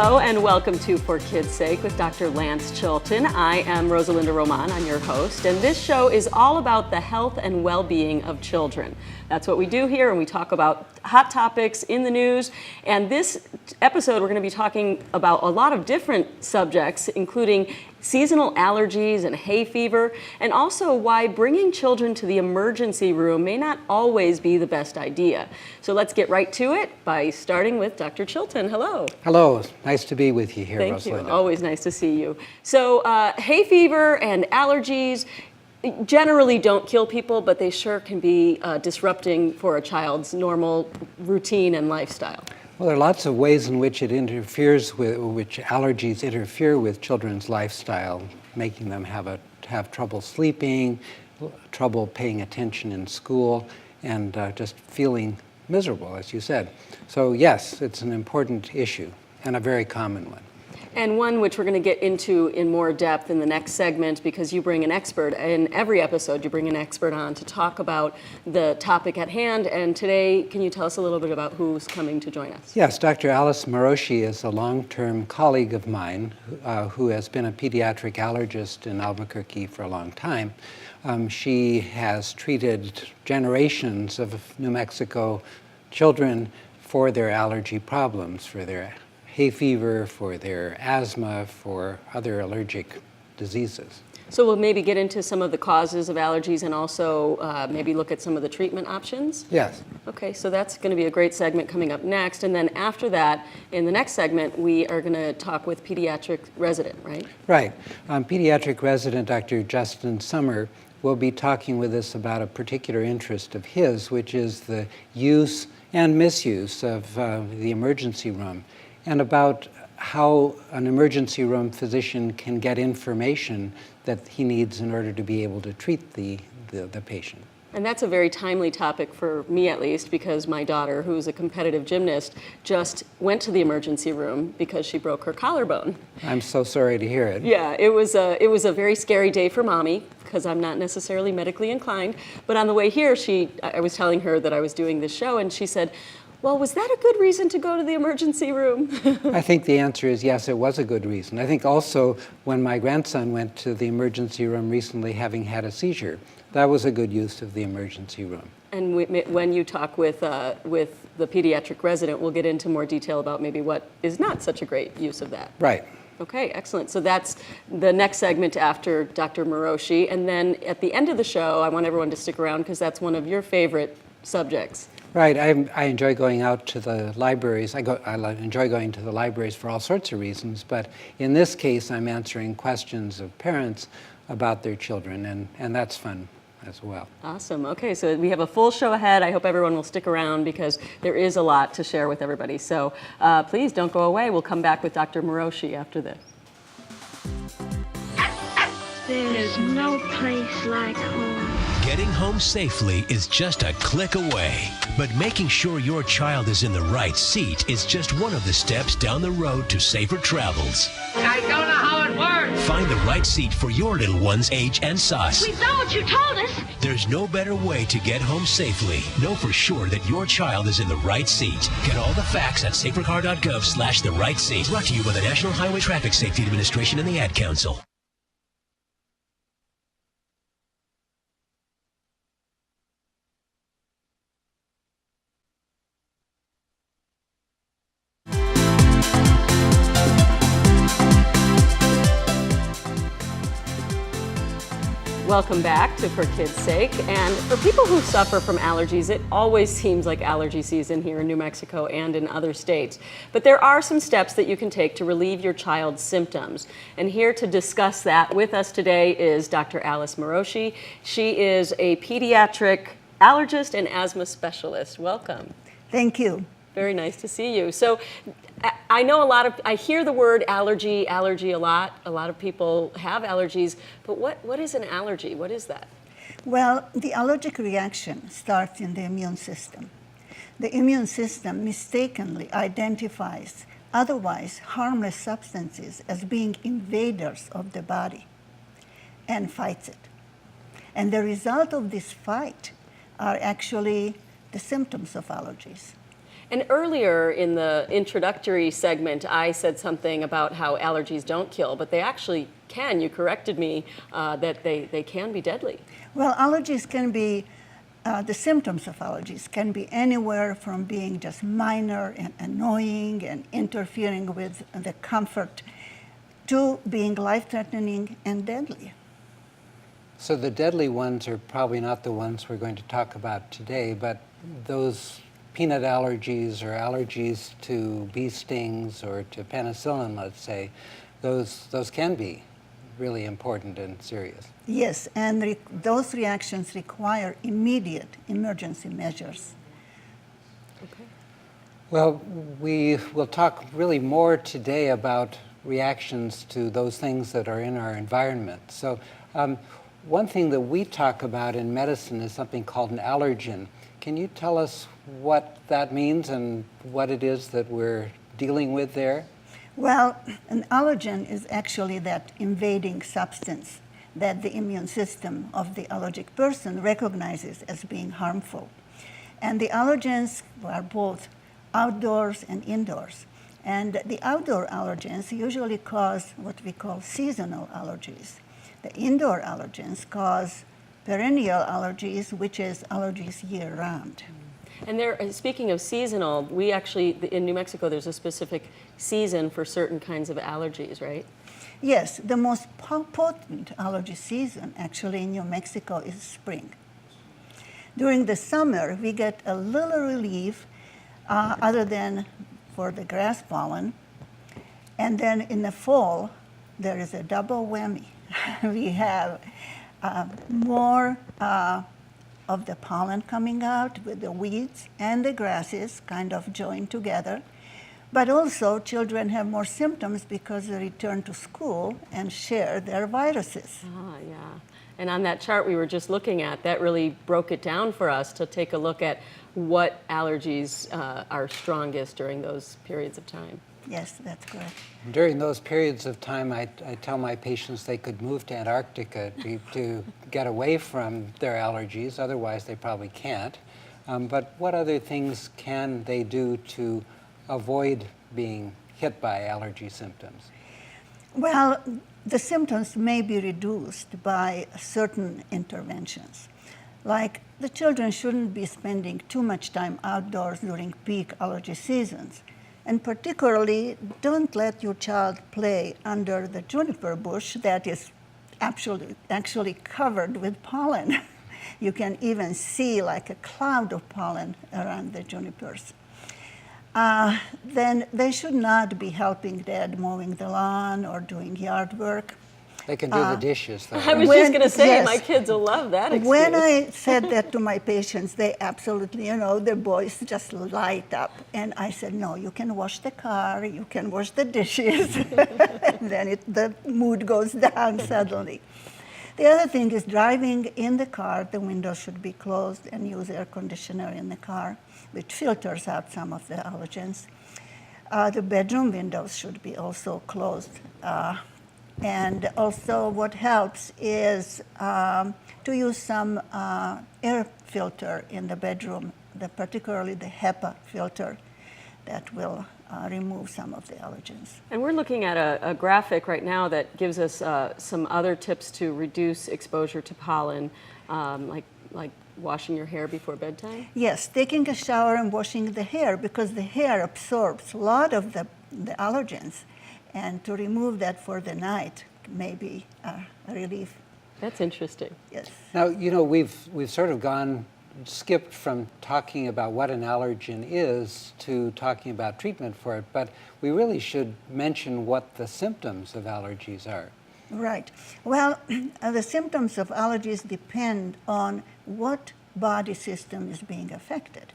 Hello and welcome to For Kids' Sake with Dr. Lance Chilton. I am Rosalinda Roman, I'm your host, and this show is all about the health and well-being of children. That's what we do here, and we talk about hot topics in the news. And this episode, we're going to be talking about a lot of different subjects, including seasonal allergies and hay fever, and also why bringing children to the emergency room may not always be the best idea. So let's get right to it by starting with Dr. Chilton. Hello. Hello. Nice to be with you here, Thank Rosalinda. you. Always nice to see you. So hay fever and allergies generally don't kill people, but they sure can be disrupting for a child's normal routine and lifestyle. Well, there are lots of ways in which which allergies interfere with children's lifestyle, making them have trouble sleeping, trouble paying attention in school, and just feeling miserable, as you said. So yes, it's an important issue and a very common one. And one which we're going to get into in more depth in the next segment, because you bring an expert. In every episode, you bring an expert on to talk about the topic at hand. And today, can you tell us a little bit about who's coming to join us? Yes, Dr. Alice Moroshi is a long-term colleague of mine who has been a pediatric allergist in Albuquerque for a long time. She has treated generations of New Mexico children for their allergy problems, for their hay fever, for their asthma, for other allergic diseases. So we'll maybe get into some of the causes of allergies and also maybe look at some of the treatment options? Yes. Okay, so that's going to be a great segment coming up next. And then after that, in the next segment, we are going to talk with pediatric resident, right? Right. Pediatric resident Dr. Justin Summer will be talking with us about a particular interest of his, which is the use and misuse of the emergency room, and about how an emergency room physician can get information that he needs in order to be able to treat the patient. And that's a very timely topic for me, at least, because my daughter, who's a competitive gymnast, just went to the emergency room because she broke her collarbone. I'm so sorry to hear it. Yeah, it was a very scary day for mommy, because I'm not necessarily medically inclined. But on the way here, I was telling her that I was doing this show, and she said, well, was that a good reason to go to the emergency room? I think the answer is yes, it was a good reason. I think also when my grandson went to the emergency room recently having had a seizure, that was a good use of the emergency room. And when you talk with the pediatric resident, we'll get into more detail about maybe what is not such a great use of that. Right. Okay, excellent. So that's the next segment after Dr. Moroshi. And then at the end of the show, I want everyone to stick around because that's one of your favorite subjects. Right. I enjoy going out to the libraries. I enjoy going to the libraries for all sorts of reasons, but in this case, I'm answering questions of parents about their children, and that's fun as well. Awesome. Okay, so we have a full show ahead. I hope everyone will stick around because there is a lot to share with everybody. So please don't go away. We'll come back with Dr. Moroshi after this. There's no place like home. Getting home safely is just a click away. But making sure your child is in the right seat is just one of the steps down the road to safer travels. I don't know how it works. Find the right seat for your little one's age and size. We know what you told us. There's no better way to get home safely. Know for sure that your child is in the right seat. Get all the facts at safercar.gov/the right seat. Brought to you by the National Highway Traffic Safety Administration and the Ad Council. Welcome back to For Kids' Sake. And for people who suffer from allergies, it always seems like allergy season here in New Mexico and in other states. But there are some steps that you can take to relieve your child's symptoms. And here to discuss that with us today is Dr. Alice Moroshi. She is a pediatric allergist and asthma specialist. Welcome. Thank you. Very nice to see you. So I know I hear the word allergy a lot. A lot of people have allergies, but what is an allergy? What is that? Well, the allergic reaction starts in the immune system. The immune system mistakenly identifies otherwise harmless substances as being invaders of the body and fights it. And the result of this fight are actually the symptoms of allergies. And earlier in the introductory segment, I said something about how allergies don't kill, but they actually can. You corrected me that they can be deadly. Well, allergies can be, the symptoms of allergies can be anywhere from being just minor and annoying and interfering with the comfort to being life-threatening and deadly. So the deadly ones are probably not the ones we're going to talk about today, but those peanut allergies or allergies to bee stings or to penicillin, let's say, those can be really important and serious. Yes, and those reactions require immediate emergency measures. Okay. Well, we will talk really more today about reactions to those things that are in our environment. So one thing that we talk about in medicine is something called an allergen. Can you tell us what that means and what it is that we're dealing with there? Well, an allergen is actually that invading substance that the immune system of the allergic person recognizes as being harmful. And the allergens are both outdoors and indoors. And the outdoor allergens usually cause what we call seasonal allergies. The indoor allergens cause perennial allergies, which is allergies year-round. And there, speaking of seasonal, we actually, in New Mexico, there's a specific season for certain kinds of allergies, right? Yes, the most potent allergy season actually in New Mexico is spring. During the summer, we get a little relief other than for the grass pollen. And then in the fall, there is a double whammy. We have more of the pollen coming out with the weeds and the grasses kind of joined together. But also children have more symptoms because they return to school and share their viruses. Ah, yeah. And on that chart we were just looking at, that really broke it down for us to take a look at what allergies are strongest during those periods of time. Yes, that's correct. During those periods of time, I tell my patients they could move to Antarctica to get away from their allergies. Otherwise, they probably can't. But what other things can they do to avoid being hit by allergy symptoms? Well, the symptoms may be reduced by certain interventions. Like the children shouldn't be spending too much time outdoors during peak allergy seasons. And particularly, don't let your child play under the juniper bush that is actually covered with pollen. You can even see like a cloud of pollen around the junipers. Then they should not be helping dad mowing the lawn or doing yard work. They can do the dishes, though. I was just going to say, my kids will love that excuse. When I said that to my patients, they absolutely, their boys just light up. And I said, no, you can wash the car, you can wash the dishes. And then the mood goes down suddenly. The other thing is driving in the car, the windows should be closed and use air conditioner in the car, which filters out some of the allergens. The bedroom windows should be also closed. And also what helps is to use some air filter in the bedroom, particularly the HEPA filter that will remove some of the allergens. And we're looking at a graphic right now that gives us some other tips to reduce exposure to pollen, like washing your hair before bedtime? Yes, taking a shower and washing the hair, because the hair absorbs a lot of the allergens. And to remove that for the night may be a relief. That's interesting. Yes. Now, we've sort of skipped from talking about what an allergen is to talking about treatment for it, but we really should mention what the symptoms of allergies are. Right. Well, the symptoms of allergies depend on what body system is being affected.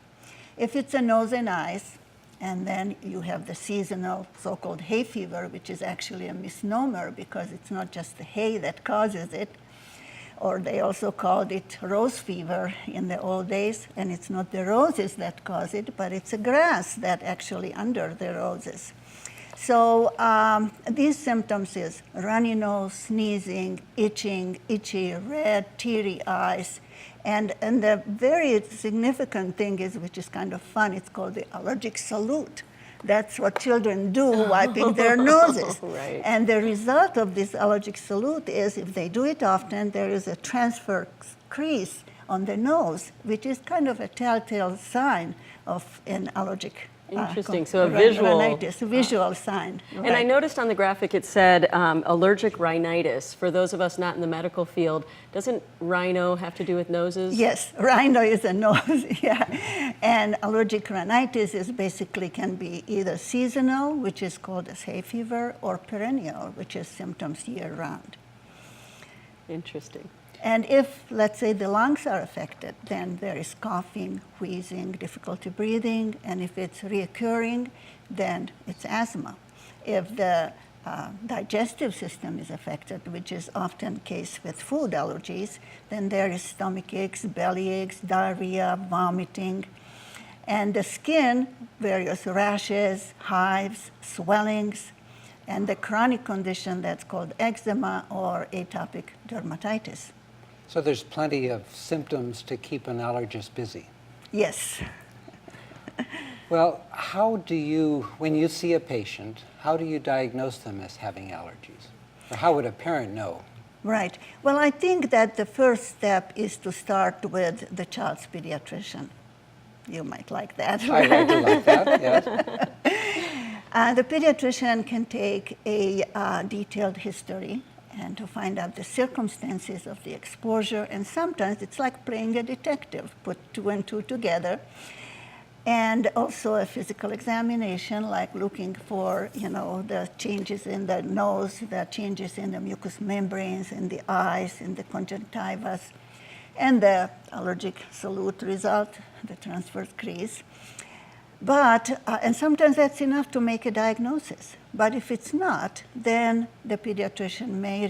If it's a nose and eyes, and then you have the seasonal so-called hay fever, which is actually a misnomer because it's not just the hay that causes it, or they also called it rose fever in the old days, and it's not the roses that cause it, but it's a grass that actually under the roses. So these symptoms is runny nose, sneezing, itching, itchy, red, teary eyes. And the very significant thing is, which is kind of fun, it's called the allergic salute. That's what children do, wiping their noses. Right. And the result of this allergic salute is, if they do it often, there is a transverse crease on the nose, which is kind of a telltale sign of an allergic Interesting. So a visual rhinitis, a visual sign. And I noticed on the graphic it said allergic rhinitis. For those of us not in the medical field, doesn't rhino have to do with noses? Yes, rhino is a nose, yeah. And allergic rhinitis is basically can be either seasonal, which is called as hay fever, or perennial, which is symptoms year round. Interesting. And if, let's say, the lungs are affected, then there is coughing, wheezing, difficulty breathing, and if it's reoccurring, then it's asthma. If the digestive system is affected, which is often the case with food allergies, then there is stomach aches, belly aches, diarrhea, vomiting. And the skin, various rashes, hives, swellings, and the chronic condition that's called eczema or atopic dermatitis. So there's plenty of symptoms to keep an allergist busy. Yes. Well, how do you, when you see a patient, how do you diagnose them as having allergies? Or how would a parent know? Right. Well, I think that the first step is to start with the child's pediatrician. You might like that. I do like that, yes. The pediatrician can take a detailed history and to find out the circumstances of the exposure. And sometimes it's like playing a detective, put 2 and 2 together. And also a physical examination, like looking for, the changes in the nose, the changes in the mucous membranes, in the eyes, in the conjunctivas, and the allergic salute result, the transverse crease. But, and sometimes that's enough to make a diagnosis. But if it's not, then the pediatrician may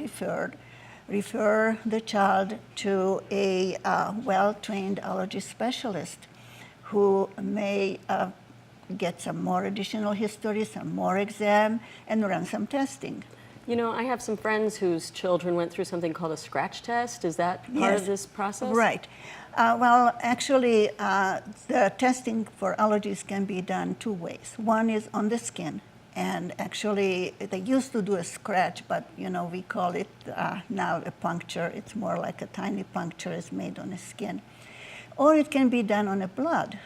refer the child to a well-trained allergy specialist who may get some more additional history, some more exam, and run some testing. I have some friends whose children went through something called a scratch test. Is that part of this process? Right. Well, actually, the testing for allergies can be done 2 ways. One is on the skin, and actually, they used to do a scratch, but we call it now a puncture. It's more like a tiny puncture is made on the skin. Or it can be done on the blood,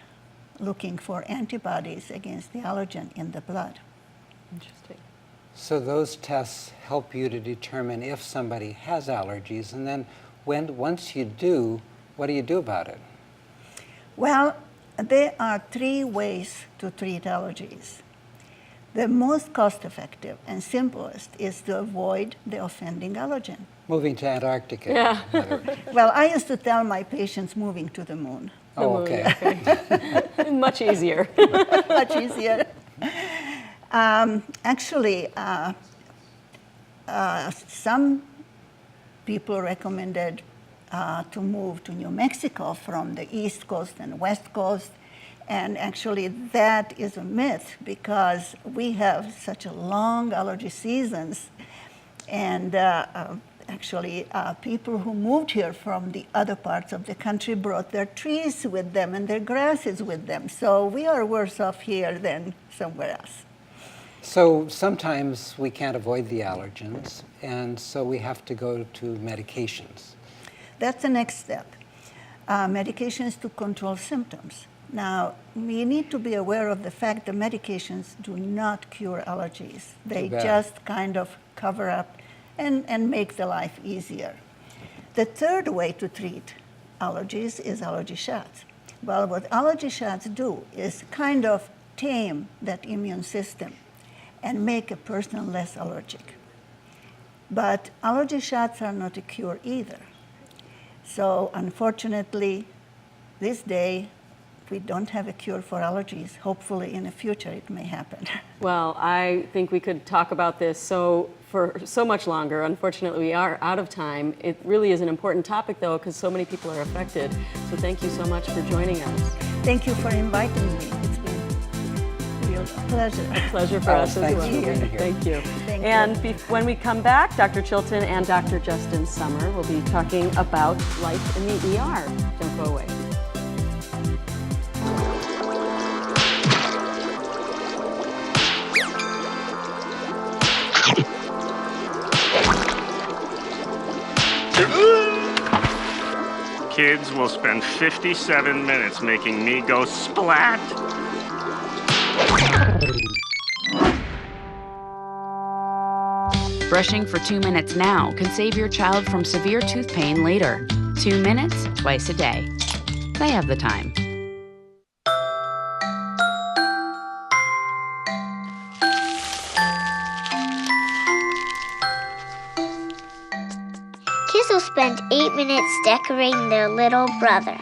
looking for antibodies against the allergen in the blood. Interesting. So those tests help you to determine if somebody has allergies, and then once you do, what do you do about it? Well, there are 3 ways to treat allergies. The most cost-effective and simplest is to avoid the offending allergen. Moving to Antarctica. Yeah. Well, I used to tell my patients moving to the moon. Oh, okay. Much easier. Much easier. Actually, some people recommended to move to New Mexico from the East Coast and West Coast. And actually, that is a myth because we have such a long allergy seasons. And actually, people who moved here from the other parts of the country brought their trees with them and their grasses with them. So we are worse off here than somewhere else. So sometimes we can't avoid the allergens, and so we have to go to medications. That's the next step. Medications to control symptoms. Now, we need to be aware of the fact that medications do not cure allergies. They just kind of cover up and make the life easier. The third way to treat allergies is allergy shots. Well, what allergy shots do is kind of tame that immune system and make a person less allergic. But allergy shots are not a cure either. So unfortunately, this day, we don't have a cure for allergies. Hopefully in the future it may happen. Well, I think we could talk about this for so much longer. Unfortunately, we are out of time. It really is an important topic, though, because so many people are affected. So thank you so much for joining us. Thank you for inviting me. It's been real a pleasure. A pleasure for us as thanks well. for being here. Thank you. Thank you. And when we come back, Dr. Chilton and Dr. Justin Summer will be talking about life in the ER. Don't go away. Kids will spend 57 minutes making me go splat. Brushing for 2 minutes now can save your child from severe tooth pain later. 2 minutes, twice a day. They have the time. Kids will spend 8 minutes decorating their little brother.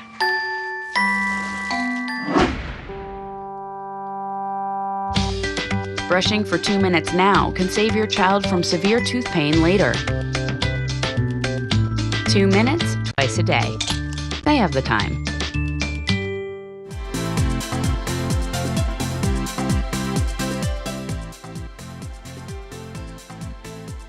Brushing for 2 minutes now can save your child from severe tooth pain later. 2 minutes, twice a day. They have the time.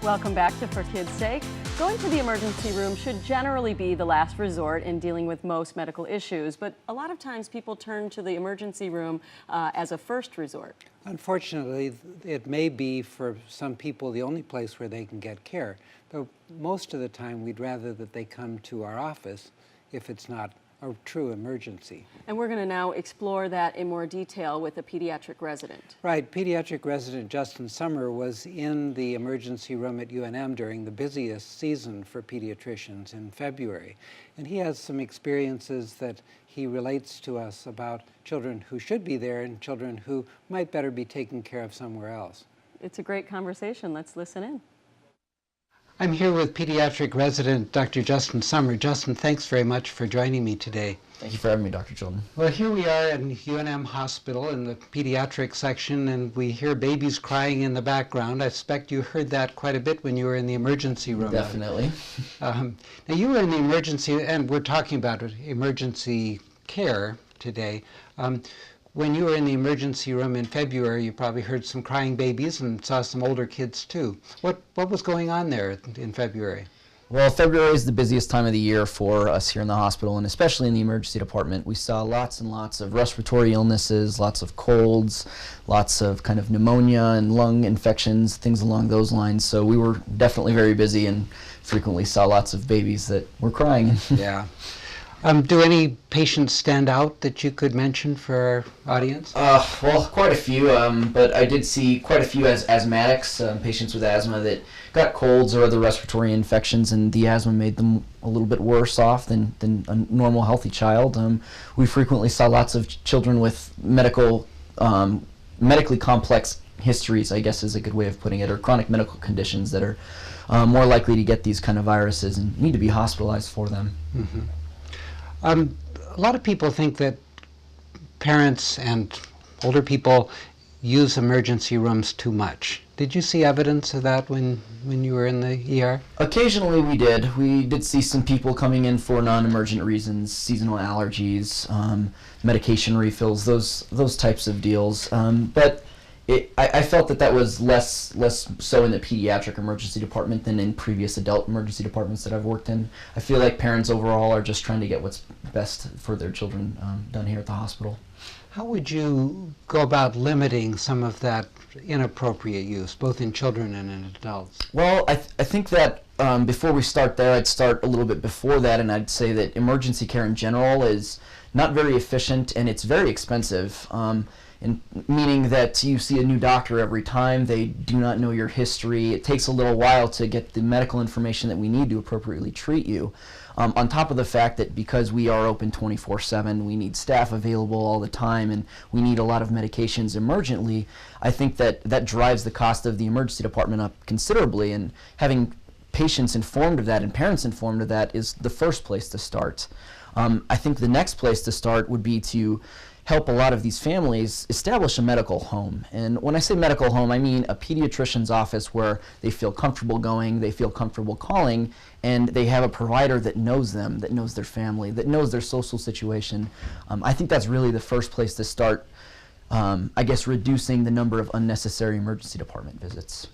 Welcome back to For Kids' Sake. Going to the emergency room should generally be the last resort in dealing with most medical issues, but a lot of times people turn to the emergency room as a first resort. Unfortunately, it may be for some people the only place where they can get care, but most of the time we'd rather that they come to our office if it's not a true emergency. And we're going to now explore that in more detail with a pediatric resident. Right, pediatric resident Justin Summer was in the emergency room at UNM during the busiest season for pediatricians in February. And he has some experiences that he relates to us about children who should be there and children who might better be taken care of somewhere else. It's a great conversation. Let's listen in. I'm here with pediatric resident Dr. Justin Summer. Justin, thanks very much for joining me today. Thank you for having me, Dr. Chilton. Well, here we are in UNM Hospital in the pediatric section, and we hear babies crying in the background. I suspect you heard that quite a bit when you were in the emergency room. Definitely. Now, you were in the emergency, and we're talking about emergency care today. When you were in the emergency room in February, you probably heard some crying babies and saw some older kids too. What was going on there in February? Well, February is the busiest time of the year for us here in the hospital, and especially in the emergency department. We saw lots and lots of respiratory illnesses, lots of colds, lots of kind of pneumonia and lung infections, things along those lines. So we were definitely very busy and frequently saw lots of babies that were crying. Yeah. Do any patients stand out that you could mention for our audience? Well, quite a few, but I did see quite a few as asthmatics, patients with asthma that got colds or other respiratory infections, and the asthma made them a little bit worse off than a normal healthy child. We frequently saw lots of children with medically complex histories, I guess is a good way of putting it, or chronic medical conditions that are more likely to get these kind of viruses and need to be hospitalized for them. Mm-hmm. A lot of people think that parents and older people use emergency rooms too much. Did you see evidence of that when you were in the ER? Occasionally we did. We did see some people coming in for non-emergent reasons, seasonal allergies, medication refills, those types of deals. But I felt that was less so in the pediatric emergency department than in previous adult emergency departments that I've worked in. I feel like parents overall are just trying to get what's best for their children done here at the hospital. How would you go about limiting some of that inappropriate use, both in children and in adults? Well, I think that before we start there, I'd start a little bit before that, and I'd say that emergency care in general is not very efficient and it's very expensive. Meaning that you see a new doctor every time, they do not know your history. It takes a little while to get the medical information that we need to appropriately treat you. On top of the fact that because we are open 24/7, we need staff available all the time, and we need a lot of medications emergently, I think that drives the cost of the emergency department up considerably, and having patients informed of that and parents informed of that is the first place to start. I think the next place to start would be to help a lot of these families establish a medical home. And when I say medical home, I mean a pediatrician's office where they feel comfortable going, they feel comfortable calling, and they have a provider that knows them, that knows their family, that knows their social situation. I think that's really the first place to start I guess, reducing the number of unnecessary emergency department visits.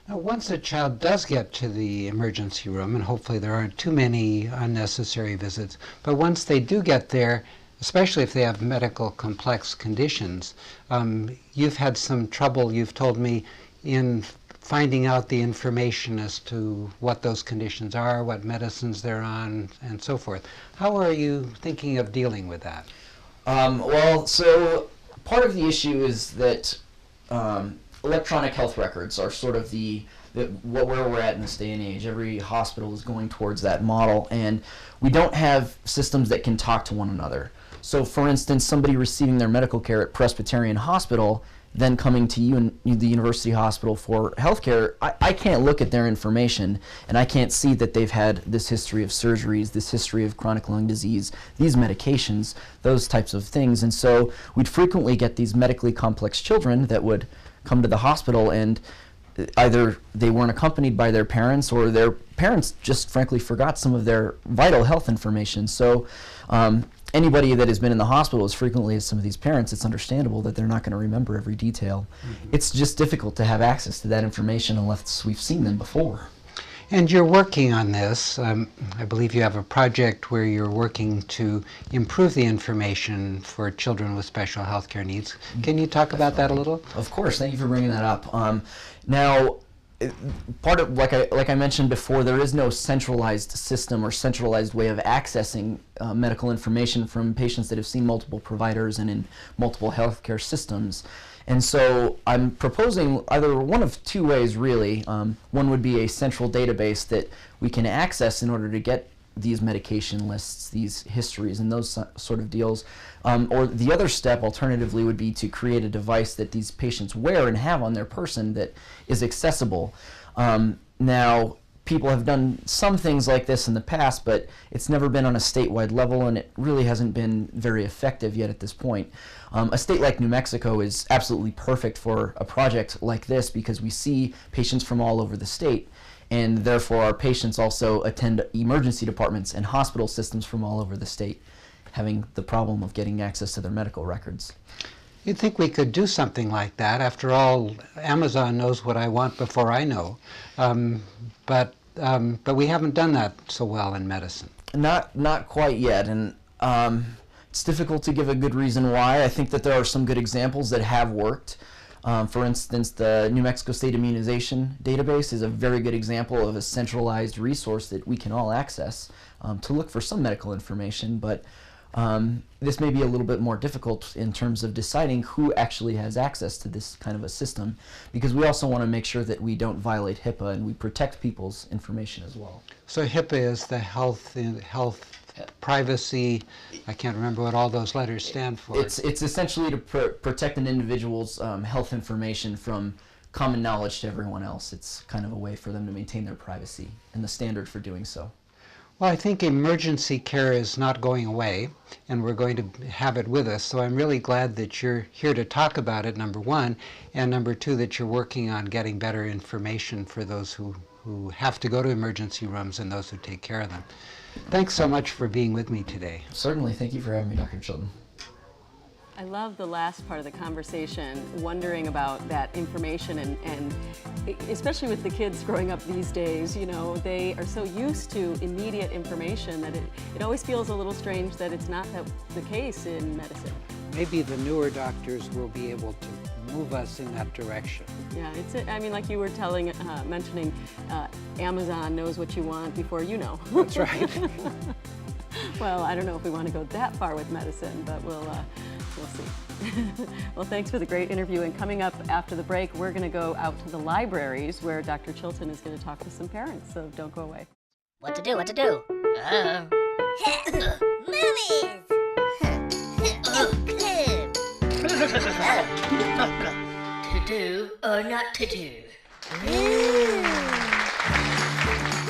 Now, once a child does get to the emergency room, and hopefully there aren't too many unnecessary visits, but once they do get there, especially if they have medical complex conditions, you've had some trouble, you've told me, in finding out the information as to what those conditions are, what medicines they're on, and so forth. How are you thinking of dealing with that? Well, so part of the issue is that electronic health records are sort of where we're at in this day and age. Every hospital is going towards that model, and we don't have systems that can talk to one another. So, for instance, somebody receiving their medical care at Presbyterian Hospital, then coming to you in the university hospital for healthcare, I can't look at their information, and I can't see that they've had this history of surgeries, this history of chronic lung disease, these medications, those types of things. And so we'd frequently get these medically complex children that would come to the hospital, and either they weren't accompanied by their parents, or their parents just frankly forgot some of their vital health information. So anybody that has been in the hospital as frequently as some of these parents, it's understandable that they're not going to remember every detail. Mm-hmm. It's just difficult to have access to that information unless we've seen them before. And you're working on this. I believe you have a project where you're working to improve the information for children with special health care needs. Can you talk about that a little? Of course. Thank you for bringing that up. Now, part of, like I mentioned before, there is no centralized system or centralized way of accessing medical information from patients that have seen multiple providers and in multiple healthcare systems. And so I'm proposing either one of two ways, really. One would be a central database that we can access in order to get these medication lists, these histories, and those sort of deals. Or the other step, alternatively, would be to create a device that these patients wear and have on their person that is accessible. Now, people have done some things like this in the past, but it's never been on a statewide level, and it really hasn't been very effective yet at this point. A state like New Mexico is absolutely perfect for a project like this because we see patients from all over the state, and therefore our patients also attend emergency departments and hospital systems from all over the state, having the problem of getting access to their medical records. You'd think we could do something like that. After all, Amazon knows what I want before I know. But we haven't done that so well in medicine. Not quite yet, and it's difficult to give a good reason why. I think that there are some good examples that have worked. For instance, the New Mexico State Immunization Database is a very good example of a centralized resource that we can all access to look for some medical information, but this may be a little bit more difficult in terms of deciding who actually has access to this kind of a system, because we also want to make sure that we don't violate HIPAA and we protect people's information as well. So HIPAA is the health privacy, I can't remember what all those letters stand for. It's essentially to protect an individual's health information from common knowledge to everyone else. It's kind of a way for them to maintain their privacy and the standard for doing so. Well, I think emergency care is not going away, and we're going to have it with us. So I'm really glad that you're here to talk about it, number one, and number two, that you're working on getting better information for those who have to go to emergency rooms and those who take care of them. Thanks so much for being with me today. Certainly. Thank you for having me, Dr. Chilton. I love the last part of the conversation, wondering about that information and especially with the kids growing up these days, you know, they are so used to immediate information that it always feels a little strange that it's not the case in medicine. Maybe the newer doctors will be able to move us in that direction. Yeah, I mean, like you were mentioning, Amazon knows what you want before you know. That's right. Well, I don't know if we want to go that far with medicine, but we'll see. Well, thanks for the great interview. And coming up after the break, we're going to go out to the libraries where Dr. Chilton is going to talk to some parents, so don't go away. What to do? Movies! To do or not to do?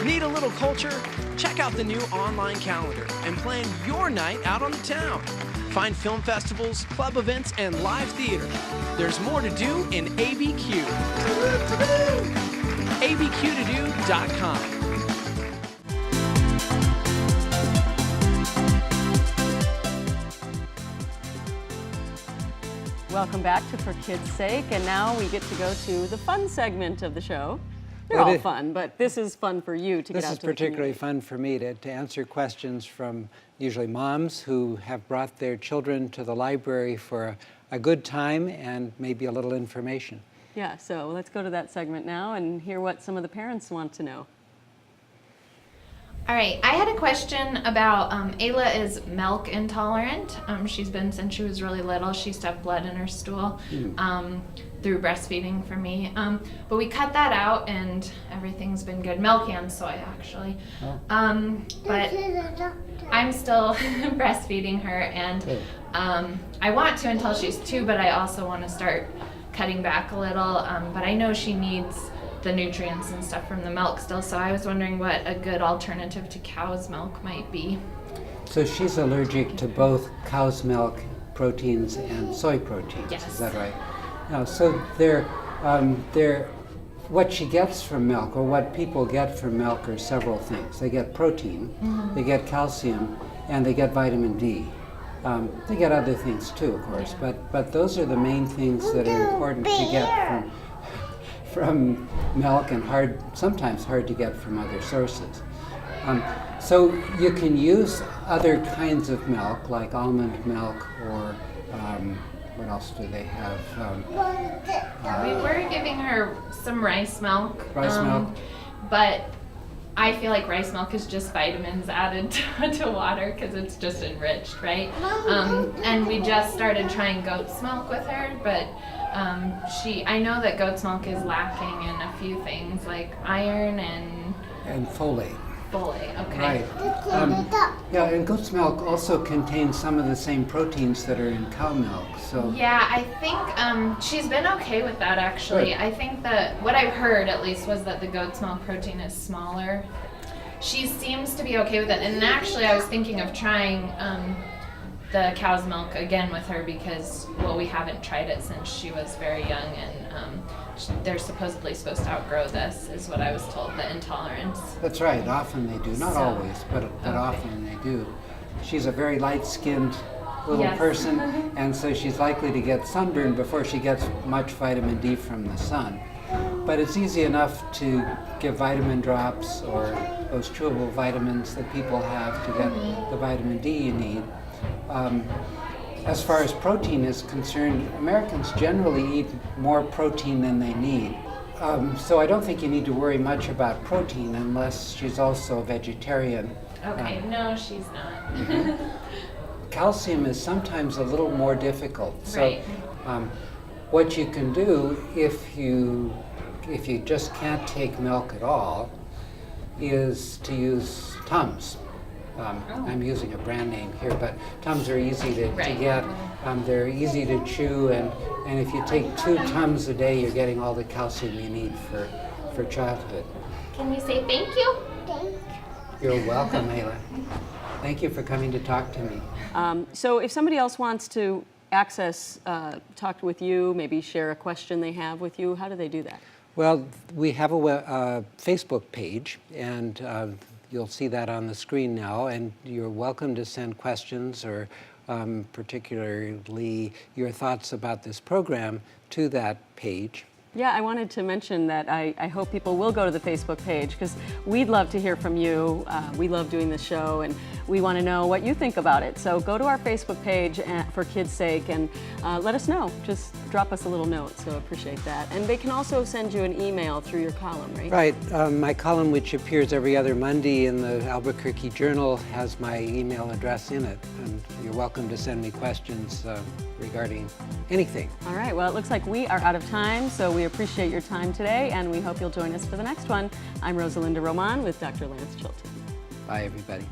Need a little culture? Check out the new online calendar and plan your night out on the town. Find film festivals, club events, and live theater. There's more to do in ABQ. abqtodo.com. welcome back to For Kids' Sake, and now we get to go to the fun segment of the show. They're all fun, but this is fun for you to get out to the community. This is particularly fun for me to answer questions from usually moms who have brought their children to the library for a good time and maybe a little information. Yeah, so let's go to that segment now and hear what some of the parents want to know. All right, I had a question about Ayla is milk intolerant. She's been since she was really little. She used to have blood in her stool through breastfeeding for me. But we cut that out and everything's been good. Milk and soy, actually. But I'm still breastfeeding her, and I want to until she's 2, but I also want to start cutting back a little. But I know she needs the nutrients and stuff from the milk still, so I was wondering what a good alternative to cow's milk might be. So she's allergic to both cow's milk proteins and soy proteins. Yes. Is that right? No, so what she gets from milk, or what people get from milk, are several things. They get protein, they get calcium, and they get vitamin D. They get other things too, of course, but those are the main things that are important to get from milk, and sometimes hard to get from other sources. So you can use other kinds of milk, like almond milk, or what else do they have? We were giving her some rice milk. Rice milk. But I feel like rice milk is just vitamins added to water because it's just enriched, right? And we just started trying goat's milk with her, but I know that goat's milk is lacking in a few things like iron and folate. Folate, okay. Right. Yeah, and goat's milk also contains some of the same proteins that are in cow milk. So yeah, I think she's been okay with that, actually. Good. I think that what I've heard, at least, was that the goat's milk protein is smaller. She seems to be okay with it, and actually I was thinking of trying the cow's milk again with her because, well, we haven't tried it since she was very young, and they're supposedly supposed to outgrow this, is what I was told, the intolerance. That's right, often they do. Not always, but often they do. She's a very light-skinned little person, and so she's likely to get sunburned before she gets much vitamin D from the sun. But it's easy enough to give vitamin drops or those chewable vitamins that people have to get the vitamin D you need. As far as protein is concerned, Americans generally eat more protein than they need. So I don't think you need to worry much about protein unless she's also a vegetarian. Okay, no, she's not. Calcium is sometimes a little more difficult. Right. So what you can do if you just can't take milk at all is to use Tums. I'm using a brand name here, but Tums are easy to get. They're easy to chew, and if you take 2 Tums a day, you're getting all the calcium you need for childhood. Can you say thank you? You're welcome, Ayla. Thank you for coming to talk to me. So if somebody else wants to access, talk with you, maybe share a question they have with you, how do they do that? Well, we have a Facebook page, and you'll see that on the screen now, and you're welcome to send questions or particularly your thoughts about this program to that page. Yeah, I wanted to mention that I hope people will go to the Facebook page because we'd love to hear from you. We love doing this show and we want to know what you think about it. So go to our Facebook page For Kids' Sake and let us know. Just drop us a little note, so appreciate that. And they can also send you an email through your column, right? Right. My column, which appears every other Monday in the Albuquerque Journal, has my email address in it. And you're welcome to send me questions regarding anything. All right. Well, it looks like we are out of time, so we appreciate your time today, and we hope you'll join us for the next one. I'm Rosalinda Roman with Dr. Lance Chilton. Bye, everybody.